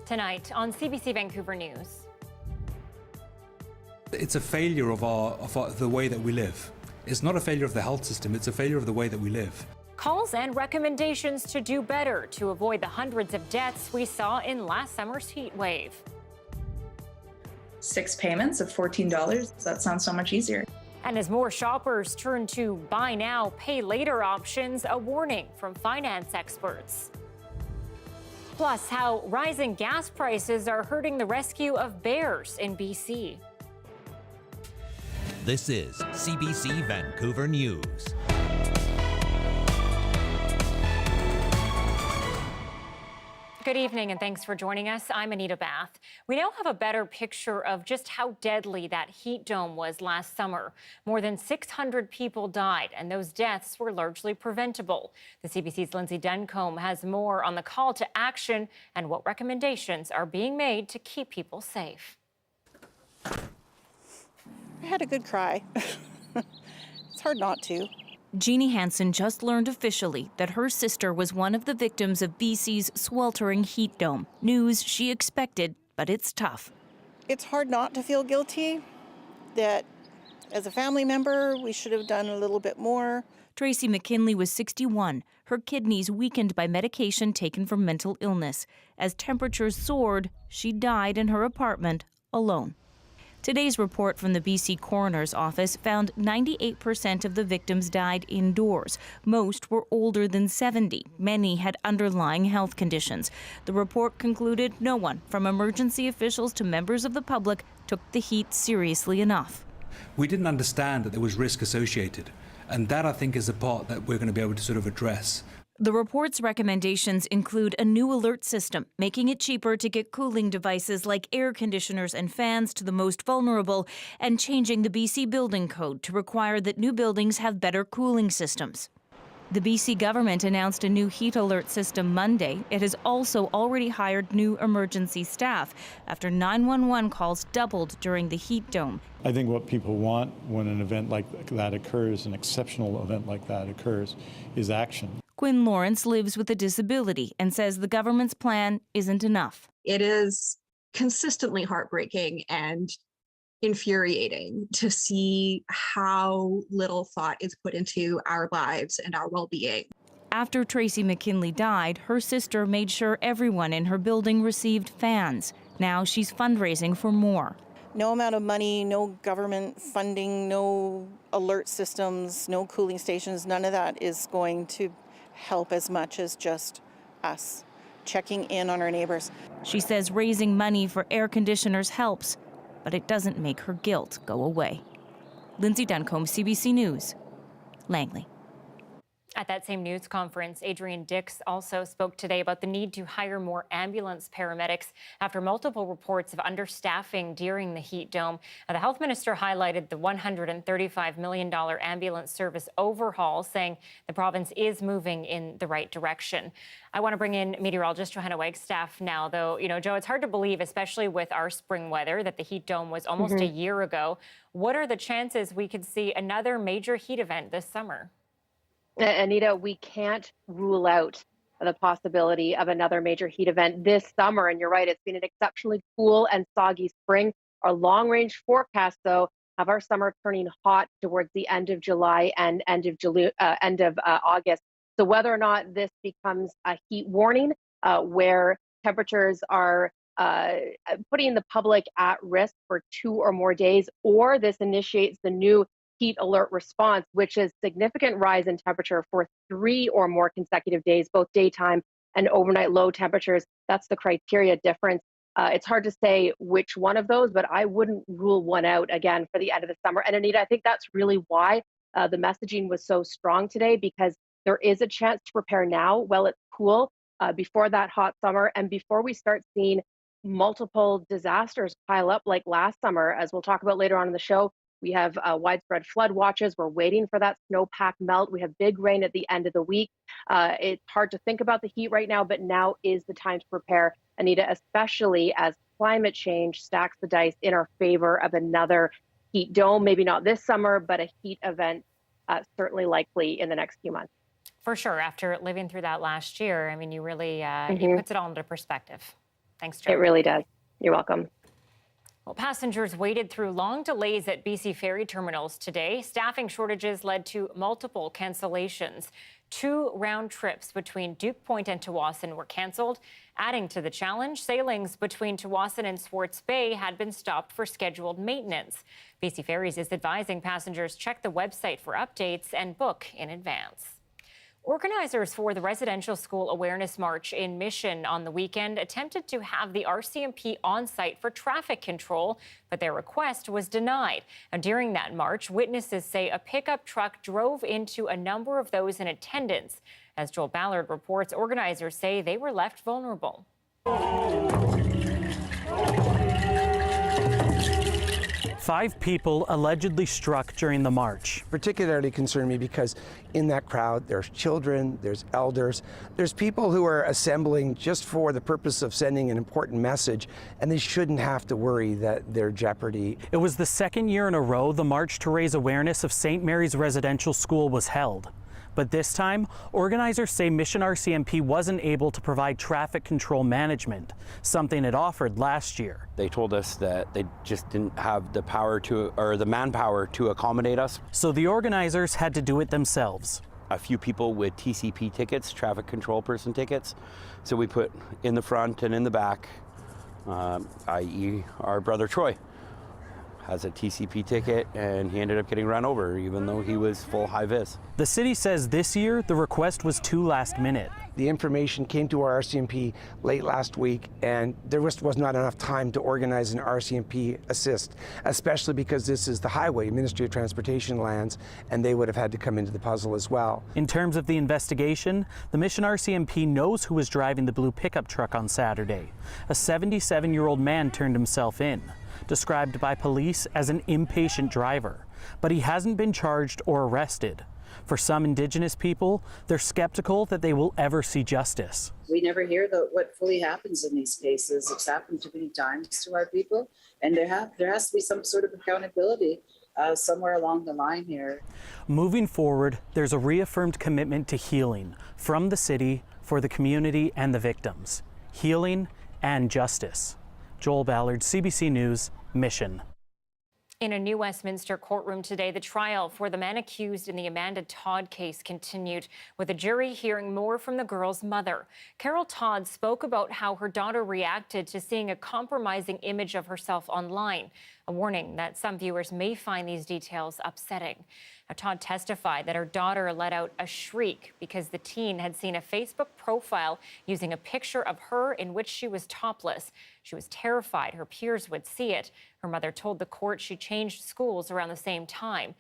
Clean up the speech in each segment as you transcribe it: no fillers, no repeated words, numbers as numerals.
Tonight on CBC Vancouver News. It's a failure of the way that we live. It's not a failure of the health system, it's a failure of the way that we live. Calls and recommendations to do better to avoid the hundreds of deaths we saw in last summer's heat wave. 6 payments of $14, that sounds so much easier. And as more shoppers turn to buy now, pay later options, a warning from finance experts. Plus, how rising gas prices are hurting the rescue of bears in BC. This is CBC Vancouver News. Good evening and thanks for joining us. I'm Anita Bathe. We now have a better picture of just how deadly that heat dome was last summer. More than 600 people died and those deaths were largely preventable. The CBC's Lindsay Duncombe has more on the call to action and what recommendations are being made to keep people safe. I had a good cry. It's hard not to. Jeannie Hansen just learned officially that her sister was one of the victims of BC's sweltering heat dome. News she expected, but it's tough. It's hard not to feel guilty that as a family member, we should have done a little bit more. Tracy McKinley was 61, her kidneys weakened by medication taken for mental illness. As temperatures soared, she died in her apartment alone. Today's report from the BC Coroner's Office found 98% of the victims died indoors. Most were older than 70. Many had underlying health conditions. The report concluded no one, from emergency officials to members of the public, took the heat seriously enough. We didn't understand that there was risk associated, and that I think is the part that we're going to be able to sort of address. The report's recommendations include a new alert system, making it cheaper to get cooling devices like air conditioners and fans to the most vulnerable, and changing the BC building code to require that new buildings have better cooling systems. The BC government announced a new heat alert system Monday. It has also already hired new emergency staff after 911 calls doubled during the heat dome. I think what people want when an event like that occurs, an exceptional event like that occurs, is action. Quinn Lawrence lives with a disability and says the government's plan isn't enough. It is consistently heartbreaking and infuriating to see how little thought is put into our lives and our well-being. After Tracy McKinley died, her sister made sure everyone in her building received fans. Now she's fundraising for more. No amount of money, no government funding, no alert systems, no cooling stations, none of that is going to help as much as just us checking in on our neighbors. She says raising money for air conditioners helps, but it doesn't make her guilt go away. Lindsay Duncombe, CBC News, Langley. At that same news conference, Adrian Dix also spoke today about the need to hire more ambulance paramedics after multiple reports of understaffing during the heat dome. The health minister highlighted the $135 million ambulance service overhaul, saying the province is moving in the right direction. I want to bring in meteorologist Johanna Wagstaffe now, though, Joe, it's hard to believe, especially with our spring weather, that the heat dome was almost a year ago. What are the chances we could see another major heat event this summer? Anita, we can't rule out the possibility of another major heat event this summer. And you're right, it's been an exceptionally cool and soggy spring. Our long-range forecasts, though, have our summer turning hot towards the end of July and end of August. So whether or not this becomes a heat warning, where temperatures are putting the public at risk for 2 or more days, or this initiates the new heat alert response, which is significant rise in temperature for 3 or more consecutive days, both daytime and overnight low temperatures. That's the criteria difference. It's hard to say which one of those, but I wouldn't rule one out again for the end of the summer. And Anita, I think that's really why the messaging was so strong today, because there is a chance to prepare now while it's cool, before that hot summer and before we start seeing multiple disasters pile up like last summer, as we'll talk about later on in the show. We have widespread flood watches. We're waiting for that snowpack melt. We have big rain at the end of the week. It's hard to think about the heat right now, but now is the time to prepare, Anita, especially as climate change stacks the dice in our favor of another heat dome. Maybe not this summer, but a heat event certainly likely in the next few months. For sure. After living through that last year, I mean, you really, it puts it all into perspective. Thanks, Joe. It really does. You're welcome. Well, passengers waited through long delays at BC ferry terminals today. Staffing shortages led to multiple cancellations. 2 round trips between Duke Point and Tsawwassen were canceled. Adding to the challenge, sailings between Tsawwassen and Swartz Bay had been stopped for scheduled maintenance. BC Ferries is advising passengers check the website for updates and book in advance. Organizers for the Residential School Awareness March in Mission on the weekend attempted to have the RCMP on site for traffic control, but their request was denied. And during that march, witnesses say a pickup truck drove into a number of those in attendance. As Joel Ballard reports, organizers say they were left vulnerable. 5 people allegedly struck during the march. Particularly concerned me because in that crowd there's children, there's elders, there's people who are assembling just for the purpose of sending an important message, and they shouldn't have to worry that they're jeopardy. It was the 2nd year in a row the march to raise awareness of St. Mary's Residential School was held. But this time, organizers say Mission RCMP wasn't able to provide traffic control management, something it offered last year. They told us that they just didn't have the power to, or the manpower to accommodate us. So the organizers had to do it themselves. A few people with TCP tickets, traffic control person tickets. So we put in the front and in the back, i.e. our brother Troy has a TCP ticket, and he ended up getting run over even though he was full high-vis. The city says this year the request was too last minute. The information came to our RCMP late last week, and there was not enough time to organize an RCMP assist, especially because this is the highway, Ministry of Transportation lands, and they would have had to come into the puzzle as well. In terms of the investigation, the Mission RCMP knows who was driving the blue pickup truck on Saturday. A 77-year-old man turned himself in, described by police as an impatient driver, but he hasn't been charged or arrested. For some Indigenous people, they're skeptical that they will ever see justice. We never hear what fully happens in these cases. It's happened too many times to our people, and there has to be some sort of accountability somewhere along the line here. Moving forward, there's a reaffirmed commitment to healing from the city for the community and the victims. Healing and justice. Joel Ballard, CBC News, Mission. In a new Westminster courtroom today, the trial for the man accused in the Amanda Todd case continued, with a jury hearing more from the girl's mother. Carol Todd spoke about how her daughter reacted to seeing a compromising image of herself online, a warning that some viewers may find these details upsetting. Now, Todd testified that her daughter let out a shriek because the teen had seen a Facebook profile using a picture of her in which she was topless. She was terrified her peers would see it. Her mother told the court she changed schools around the same time.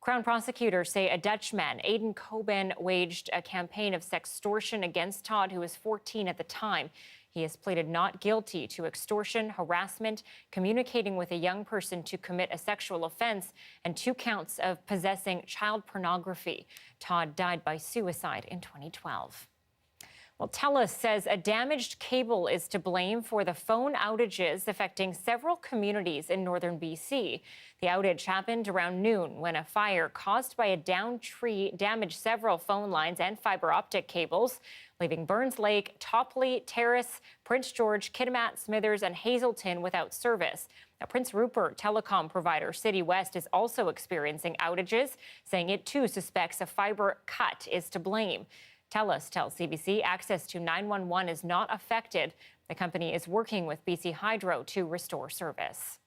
Crown prosecutors say a Dutchman, Aidan Coben, waged a campaign of sextortion against Todd, who was 14 at the time. He has pleaded not guilty to extortion, harassment, communicating with a young person to commit a sexual offense, and 2 counts of possessing child pornography. Todd died by suicide in 2012. Well, TELUS says a damaged cable is to blame for the phone outages affecting several communities in northern BC. The outage happened around noon when a fire caused by a downed tree damaged several phone lines and fiber optic cables, leaving Burns Lake, Topley, Terrace, Prince George, Kitimat, Smithers, and Hazelton without service. Now, Prince Rupert telecom provider City West is also experiencing outages, saying it too suspects a fiber cut is to blame. TELUS tells CBC access to 911 is not affected. The company is working with BC Hydro to restore service.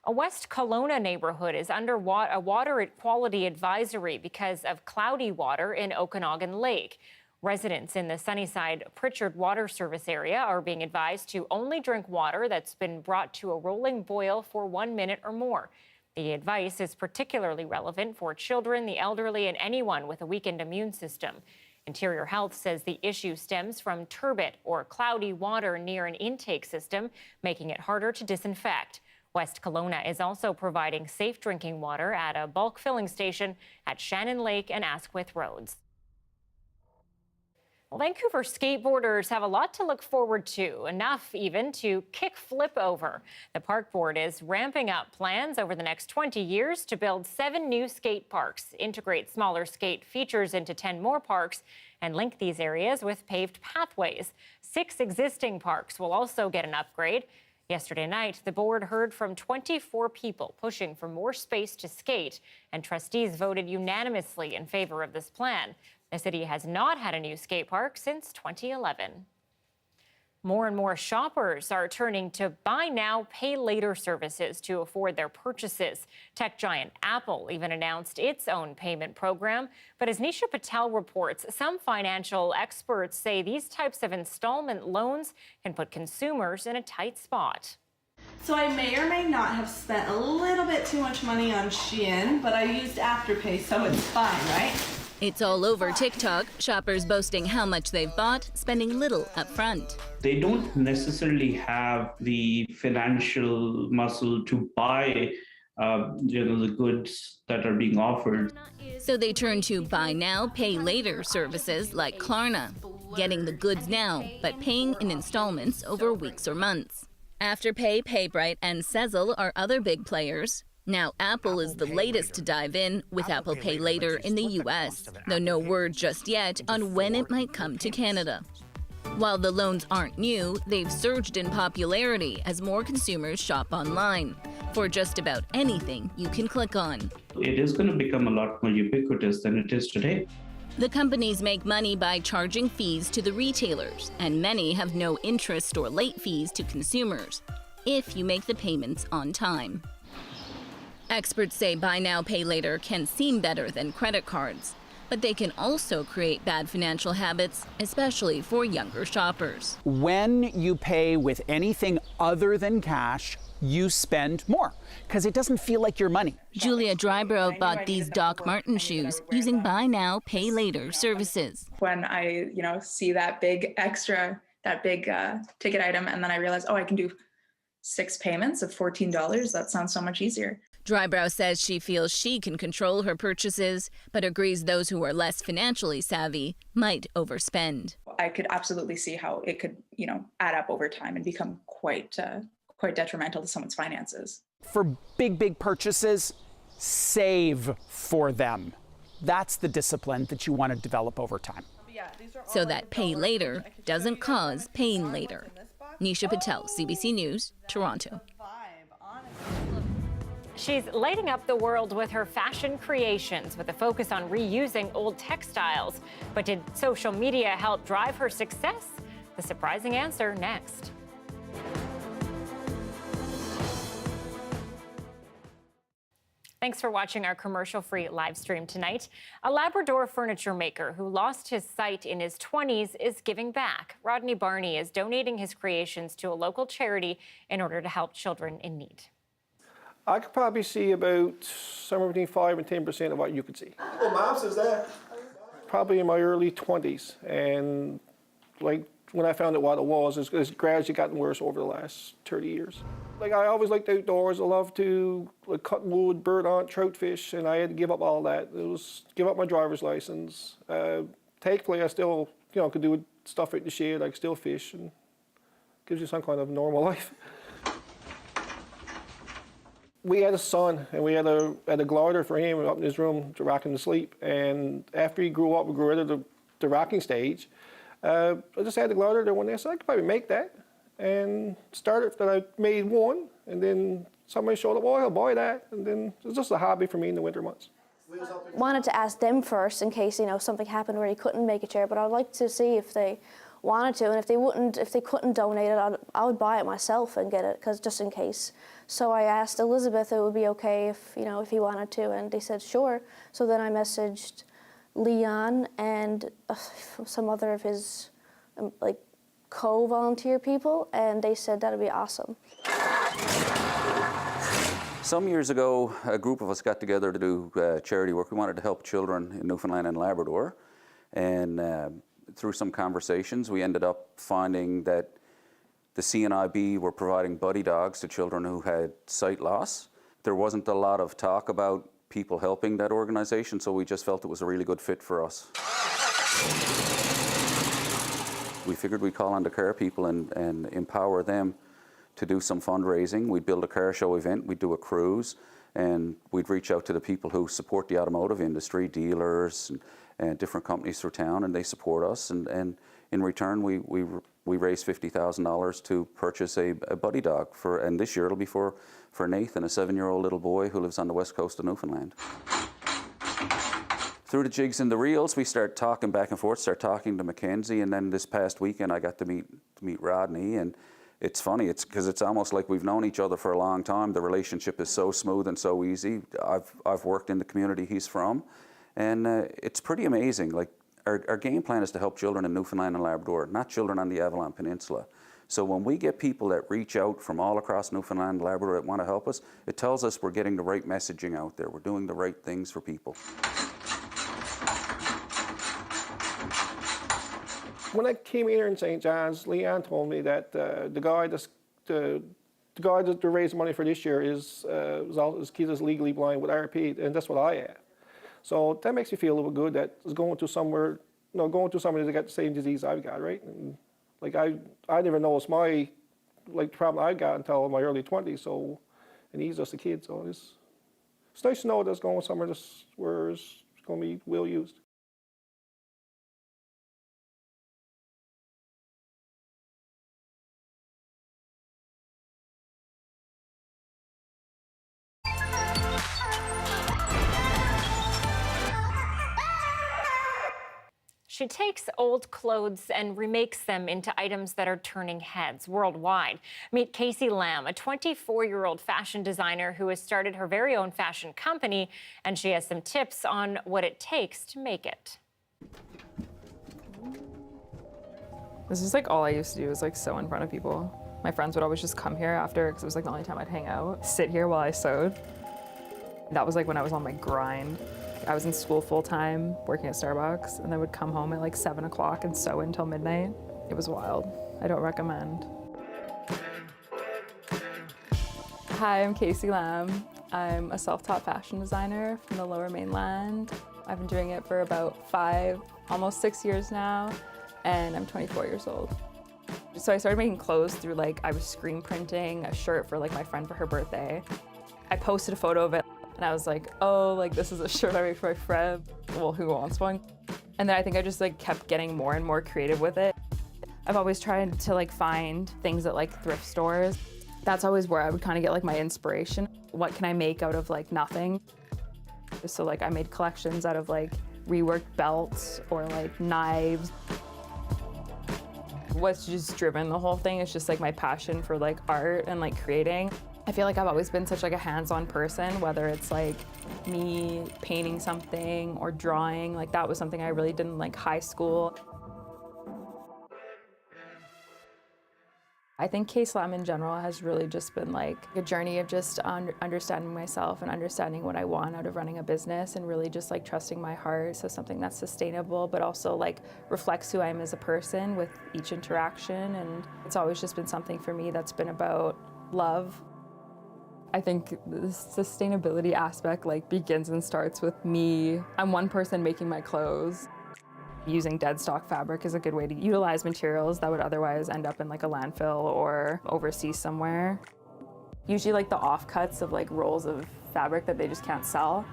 A West Kelowna neighborhood is under a water quality advisory because of cloudy water in Okanagan Lake. Residents in the Sunnyside Pritchard Water Service area are being advised to only drink water that's been brought to a rolling boil for 1 minute or more. The advice is particularly relevant for children, the elderly, and anyone with a weakened immune system. Interior Health says the issue stems from turbid or cloudy water near an intake system, making it harder to disinfect. West Kelowna is also providing safe drinking water at a bulk filling station at Shannon Lake and Asquith Roads. Well, Vancouver skateboarders have a lot to look forward to, enough even to kick flip over. The park board is ramping up plans over the next 20 years to build 7 new skate parks, integrate smaller skate features into 10 more parks, and link these areas with paved pathways. 6 existing parks will also get an upgrade. Yesterday night, the board heard from 24 people pushing for more space to skate, and trustees voted unanimously in favor of this plan. The city has not had a new skate park since 2011. More and more shoppers are turning to buy now, pay later services to afford their purchases. Tech giant Apple even announced its own payment program. But as Anita Bathe reports, some financial experts say these types of installment loans can put consumers in a tight spot. So I may or may not have spent a little bit too much money on Shein, but I used Afterpay, so it's fine, right? It's all over TikTok, shoppers boasting how much they've bought, spending little up front. They don't necessarily have the financial muscle to buy the goods that are being offered. So they turn to buy now, pay later services like Klarna, getting the goods now, but paying in installments over weeks or months. Afterpay, PayBright, and Sezzle are other big players. Now Apple is the latest to dive in with Apple Pay Later in the U.S., though no word just yet on when it might come to Canada. While the loans aren't new, they've surged in popularity as more consumers shop online for just about anything you can click on. It is going to become a lot more ubiquitous than it is today. The companies make money by charging fees to the retailers, and many have no interest or late fees to consumers if you make the payments on time. Experts say buy now, pay later can seem better than credit cards, but they can also create bad financial habits, especially for younger shoppers. When you pay with anything other than cash, you spend more because it doesn't feel like your money. Julia Drybrow bought these Doc Marten shoes using buy now, pay later services. When I, see that big extra, that big ticket item, and then I realize, I can do 6 payments of $14. That sounds so much easier. Drybrow says she feels she can control her purchases, but agrees those who are less financially savvy might overspend. I could absolutely see how it could, add up over time and become quite detrimental to someone's finances. For big purchases, save for them. That's the discipline that you want to develop over time. So that pay later doesn't cause pain later. Nisha Patel, CBC News, Toronto. She's lighting up the world with her fashion creations with a focus on reusing old textiles. But did social media help drive her success? The surprising answer next. Thanks for watching our commercial-free live stream tonight. A Labrador furniture maker who lost his sight in his 20s is giving back. Rodney Barney is donating his creations to a local charity in order to help children in need. I could probably see about somewhere between 5 and 10% of what you could see. What mouse is that? Probably in my early 20s, and when I found out what it was, it's gradually gotten worse over the last 30 years. I always liked outdoors. I loved to cut wood, bird hunt, trout fish, and I had to give up all that. It was give up my driver's license. Thankfully, I still could do stuff out in the shed. I could still fish, and gives you some kind of normal life. We had a son, and we had a glider for him up in his room to rock him to sleep. And after he grew up, we grew out of the rocking stage. I just had the glider there one day, so I could probably make that. And started that I made one, and then somebody showed up, I'll buy that. And then it was just a hobby for me in the winter months. Wanted to ask them first in case, something happened where he couldn't make a chair, but I'd like to see if they wanted to, and if they couldn't donate it, I would buy it myself and get it, because just in case. So I asked Elizabeth if it would be okay if he wanted to, and they said sure. So then I messaged Leon and some other of his co-volunteer people, and they said that'd be awesome. Some years ago, a group of us got together to do charity work. We wanted to help children in Newfoundland and Labrador, and through some conversations, we ended up finding that the CNIB were providing buddy dogs to children who had sight loss. There wasn't a lot of talk about people helping that organization, so we just felt it was a really good fit for us. we figured we'd call on the car people and empower them to do some fundraising. We'd build a car show event, we'd do a cruise, and we'd reach out to the people who support the automotive industry, dealers and different companies through town, and they support us. And in return, we raised $50,000 to purchase a buddy dog and this year it'll be for Nathan, a 7-year-old little boy who lives on the west coast of Newfoundland. Through the jigs and the reels, we start talking back and forth, start talking to Mackenzie, and then this past weekend I got to meet Rodney, and it's funny, because it's almost like we've known each other for a long time. The relationship is so smooth and so easy. I've worked in the community he's from, and it's pretty amazing. Like our game plan is to help children in Newfoundland and Labrador, not children on the Avalon Peninsula. So when we get people that reach out from all across Newfoundland and Labrador that want to help us, it tells us we're getting the right messaging out there. We're doing the right things for people. When I came here in St. John's, Leanne told me that the guy that raised money for this year is kid is legally blind with RP, and that's what I have. So that makes me feel a little good that it's going to somebody that got the same disease I've got, right? And like I never noticed my problem I got until my early 20s. So, and he's just a kid. So it's nice to know that's going somewhere where it's going to be well used. She takes old clothes and remakes them into items that are turning heads worldwide. Meet Casey Lamb, a 24-year-old fashion designer who has started her very own fashion company, and she has some tips on what it takes to make it. This is like all I used to do is like sew in front of people. My friends would always just come here after because it was like the only time I'd hang out, sit here while I sewed. That was like when I was on my grind. I was in school full time, working at Starbucks, and I would come home at like 7 o'clock and sew until midnight. It was wild. I don't recommend. Hi, I'm Casey Lamb. I'm a self-taught fashion designer from the Lower Mainland. I've been doing it for about 5, almost 6 years now, and I'm 24 years old. So I started making clothes through I was screen printing a shirt for my friend for her birthday. I posted a photo of it. And I was like, oh, this is a shirt I made for my friend. Well, who wants one? And then I think I just kept getting more and more creative with it. I've always tried to find things at thrift stores. That's always where I would kind of get my inspiration. What can I make out of nothing? So I made collections out of reworked belts or knives. What's just driven the whole thing is just my passion for art and creating. I feel I've always been such a hands-on person, whether it's me painting something or drawing. That was something I really did in high school. I think K-Slam in general has really just been a journey of just understanding myself and understanding what I want out of running a business and really just trusting my heart. So something that's sustainable, but also reflects who I am as a person with each interaction. And it's always just been something for me that's been about love. I think the sustainability aspect begins and starts with me. I'm one person making my clothes. Using dead stock fabric is a good way to utilize materials that would otherwise end up in a landfill or overseas somewhere. Usually the offcuts of rolls of fabric that they just can't sell.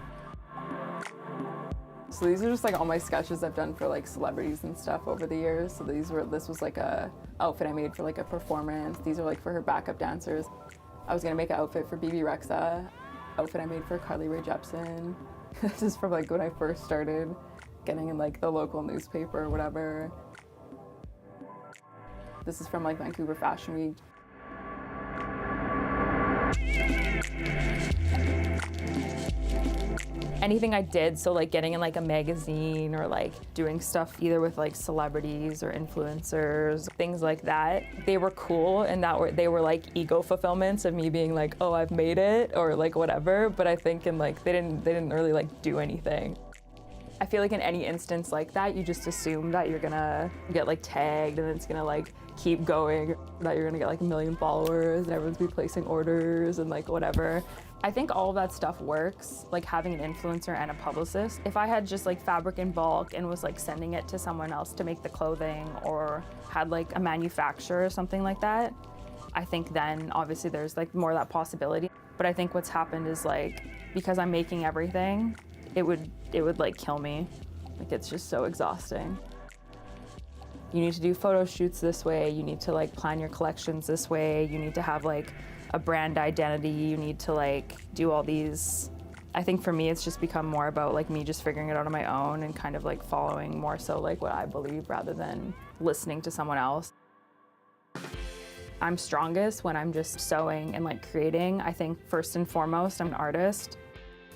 So these are just all my sketches I've done for celebrities and stuff over the years. So this was a outfit I made for a performance. These are for her backup dancers. I was gonna make an outfit for BB Rexa, outfit I made for Carly Rae Jepsen. This is from when I first started getting in the local newspaper or whatever. This is from Vancouver Fashion Week. Anything I did, so getting in a magazine or doing stuff either with celebrities or influencers, things like that, they were cool and they were ego fulfillments of me being oh, I've made it or whatever, but I think they didn't really do anything. I feel like in any instance like that, you just assume that you're gonna get like tagged and it's gonna like keep going, that you're gonna get like 1 million followers and everyone's be placing orders and like whatever. I think all of that stuff works, like having an influencer and a publicist. If I had just like fabric in bulk and was like sending it to someone else to make the clothing, or had like a manufacturer or something like that, I think then obviously there's like more of that possibility. But I think what's happened is like, because I'm making everything, it would like kill me. Like it's just so exhausting. You need to do photo shoots this way, you need to like plan your collections this way, you need to have like a brand identity, you need to like do all these. I think for me it's just become more about like me just figuring it out on my own and kind of like following more so like what I believe rather than listening to someone else. I'm strongest when I'm just sewing and like creating. I think first and foremost I'm an artist,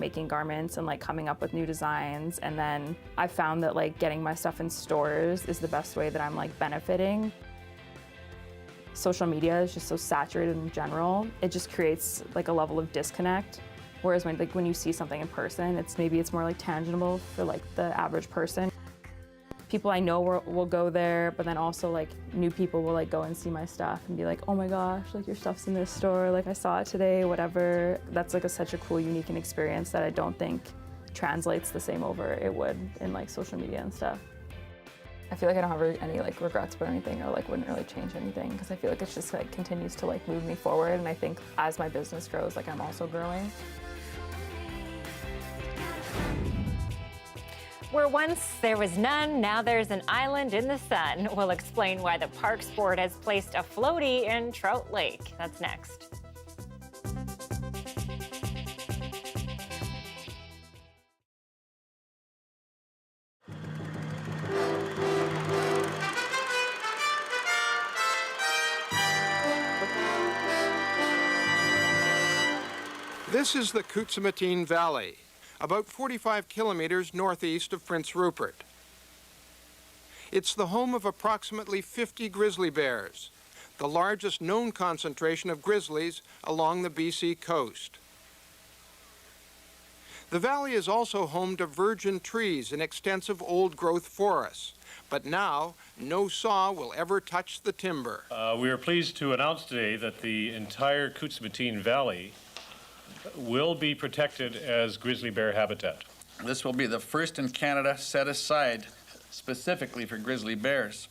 making garments and like coming up with new designs, and then I found that like getting my stuff in stores is the best way that I'm like benefiting. Social media is just so saturated in general. It just creates like a level of disconnect. Whereas when you see something in person, it's more like tangible for like the average person. People I know will go there, but then also like new people will like go and see my stuff and be like, oh my gosh, like your stuff's in this store, like I saw it today, whatever. That's like such a cool, unique experience that I don't think translates the same over it would in like social media and stuff. I feel like I don't have any like regrets about anything, or like wouldn't really change anything, because I feel like it's just like continues to like move me forward, and I think as my business grows, like I'm also growing. Where once there was none, now there's an island in the sun. We'll explain why the Parks Board has placed a floaty in Trout Lake. That's next. This is the Kutzmateen Valley, about 45 kilometers northeast of Prince Rupert. It's the home of approximately 50 grizzly bears, the largest known concentration of grizzlies along the BC coast. The valley is also home to virgin trees and extensive old-growth forests, but now no saw will ever touch the timber. We are pleased to announce today that the entire Kutzmateen Valley will be protected as grizzly bear habitat. This will be the first in Canada set aside specifically for grizzly bears.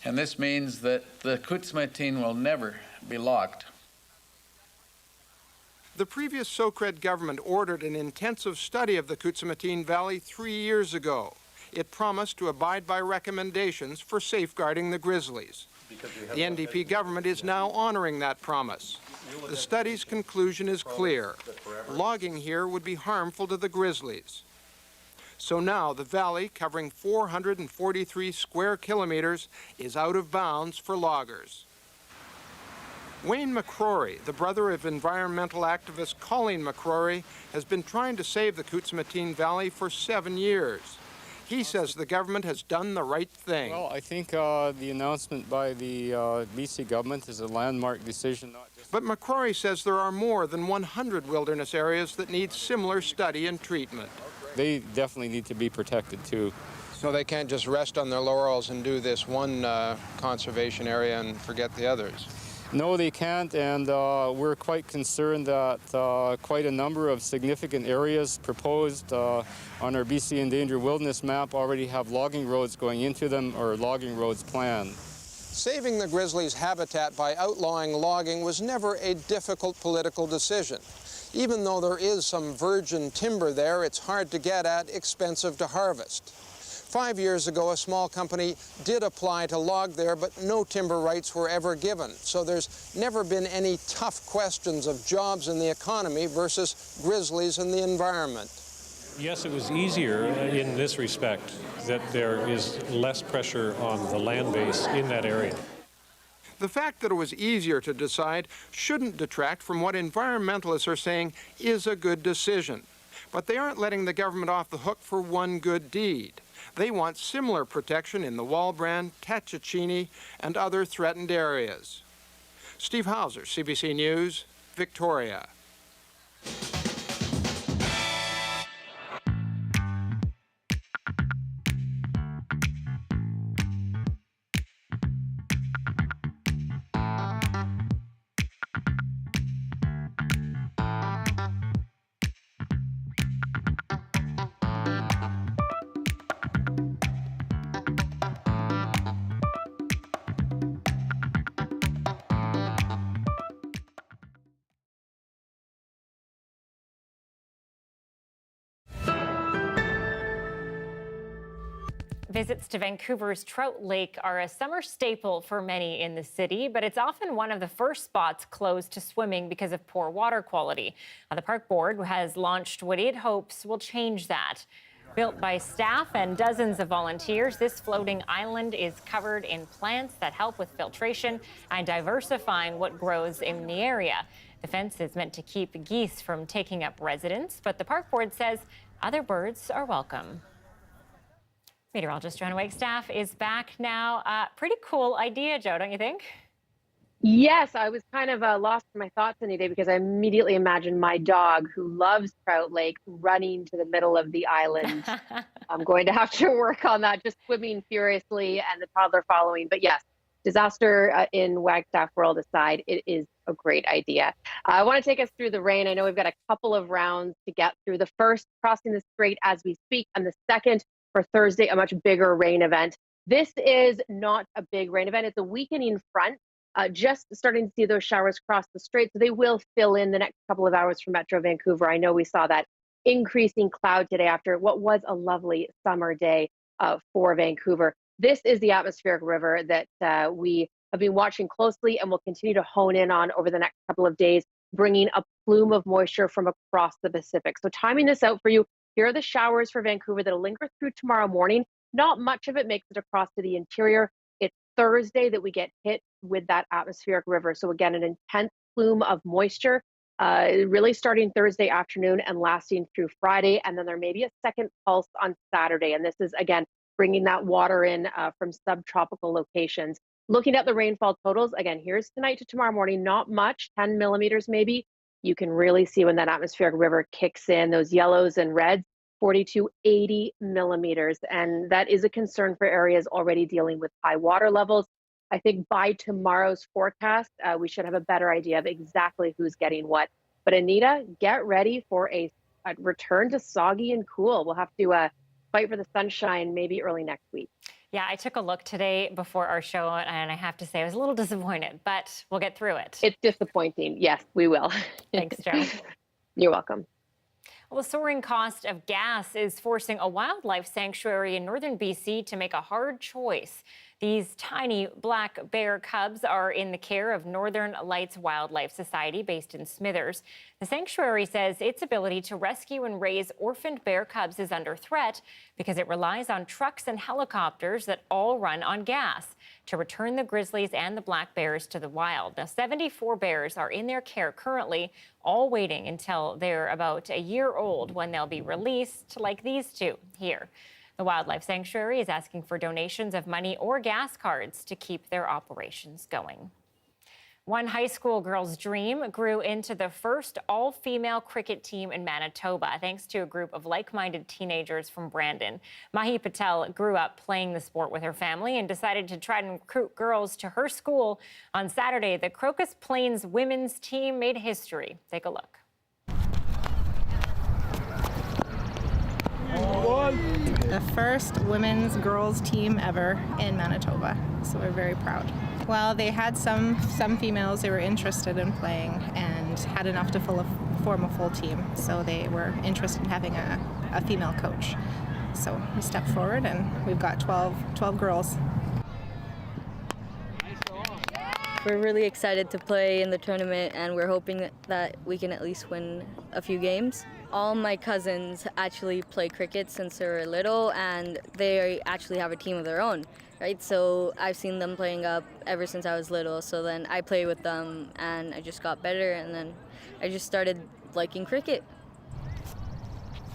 And this means that the Kutzmateen will never be logged. The previous Socred government ordered an intensive study of the Kutzmateen Valley 3 years ago. It promised to abide by recommendations for safeguarding the grizzlies. The NDP government is now honoring that promise. The study's conclusion is clear. Logging here would be harmful to the grizzlies. So now the valley, covering 443 square kilometers, is out of bounds for loggers. Wayne McCrory, the brother of environmental activist Colleen McCrory, has been trying to save the Kutzmateen Valley for 7 years. He says the government has done the right thing. Well, I think the announcement by the BC government is a landmark decision. But McCrory says there are more than 100 wilderness areas that need similar study and treatment. They definitely need to be protected too. So they can't just rest on their laurels and do this one conservation area and forget the others. No, they can't, and we're quite concerned that quite a number of significant areas proposed on our BC Endangered Wilderness map already have logging roads going into them or logging roads planned. Saving the grizzlies' habitat by outlawing logging was never a difficult political decision. Even though there is some virgin timber there, it's hard to get at, expensive to harvest. 5 years ago, a small company did apply to log there, but no timber rights were ever given. So there's never been any tough questions of jobs in the economy versus grizzlies and the environment. Yes, it was easier in this respect, that there is less pressure on the land base in that area. The fact that it was easier to decide shouldn't detract from what environmentalists are saying is a good decision. But they aren't letting the government off the hook for one good deed. They want similar protection in the Walbrand, Tachachini, and other threatened areas. Steve Hauser, CBC News, Victoria. Visits to Vancouver's Trout Lake are a summer staple for many in the city, but it's often one of the first spots closed to swimming because of poor water quality. The park board has launched what it hopes will change that. Built by staff and dozens of volunteers, this floating island is covered in plants that help with filtration and diversifying what grows in the area. The fence is meant to keep geese from taking up residence, but the park board says other birds are welcome. Meteorologist Johanna Wagstaffe is back now. Pretty cool idea, Joe, don't you think? Yes, I was kind of lost in my thoughts, Anita, because I immediately imagined my dog, who loves Trout Lake, running to the middle of the island. I'm going to have to work on that, just swimming furiously and the toddler following. But yes, disaster in Wagstaff world aside, it is a great idea. I want to take us through the rain. I know we've got a couple of rounds to get through. The first crossing the strait as we speak, and the second for Thursday, a much bigger rain event. This is not a big rain event. It's a weakening front. Just starting to see those showers cross the strait, so they will fill in the next couple of hours for Metro Vancouver. I know we saw that increasing cloud today after what was a lovely summer day for Vancouver. This is the atmospheric river that we have been watching closely and will continue to hone in on over the next couple of days, bringing a plume of moisture from across the Pacific. So timing this out for you, here are the showers for Vancouver that'll linger through tomorrow morning. Not much of it makes it across to the interior. It's Thursday that we get hit with that atmospheric river. So again, an intense plume of moisture, really starting Thursday afternoon and lasting through Friday. And then there may be a second pulse on Saturday. And this is, again, bringing that water in from subtropical locations. Looking at the rainfall totals, again, here's tonight to tomorrow morning, not much, 10 millimeters maybe. You can really see when that atmospheric river kicks in, those yellows and reds, 40 to 80 millimeters. And that is a concern for areas already dealing with high water levels. I think by tomorrow's forecast, we should have a better idea of exactly who's getting what. But Anita, get ready for a return to soggy and cool. We'll have to fight for the sunshine maybe early next week. Yeah, I took a look today before our show, and I have to say I was a little disappointed, but we'll get through it. It's disappointing. Yes, we will. Thanks, Joe. You're welcome. Well, the soaring cost of gas is forcing a wildlife sanctuary in northern BC to make a hard choice. These tiny black bear cubs are in the care of Northern Lights Wildlife Society based in Smithers. The sanctuary says its ability to rescue and raise orphaned bear cubs is under threat because it relies on trucks and helicopters that all run on gas to return the grizzlies and the black bears to the wild. Now, 74 bears are in their care currently, all waiting until they're about a year old when they'll be released, like these two here. The Wildlife Sanctuary is asking for donations of money or gas cards to keep their operations going. One high school girl's dream grew into the first all-female cricket team in Manitoba, thanks to a group of like-minded teenagers from Brandon. Mahi Patel grew up playing the sport with her family and decided to try and recruit girls to her school. On Saturday, the Crocus Plains women's team made history. Take a look. The first women's girls team ever in Manitoba, so we're very proud. Well, they had some females they were interested in playing and had enough to form a full team, so they were interested in having a female coach. So we stepped forward and we've got 12 girls. We're really excited to play in the tournament, and we're hoping that we can at least win a few games. All my cousins actually play cricket since they were little, and they actually have a team of their own, right? So I've seen them playing up ever since I was little, so then I played with them, and I just got better, and then I just started liking cricket.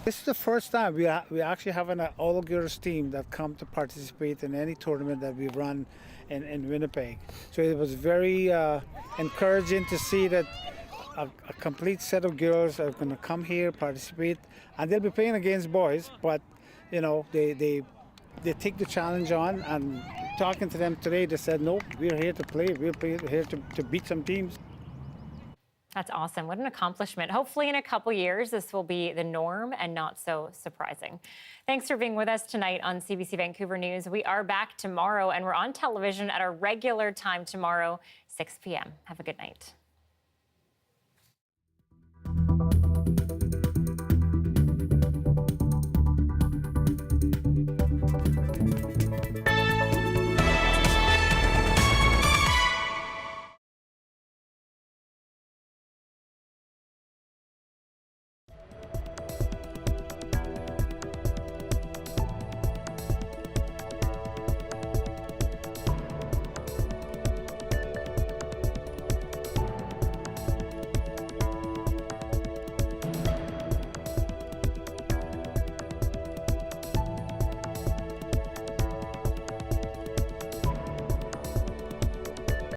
This is the first time we actually have an all-girls team that come to participate in any tournament that we run in Winnipeg. So it was very encouraging to see that a complete set of girls are going to come here, participate, and they'll be playing against boys, but you know, they take the challenge on, and talking to them today, they said, no, we're here to play, we're here to beat some teams. That's awesome. What an accomplishment. Hopefully in a couple years, this will be the norm and not so surprising. Thanks for being with us tonight on CBC Vancouver News. We are back tomorrow, and we're on television at our regular time tomorrow, 6 p.m. Have a good night.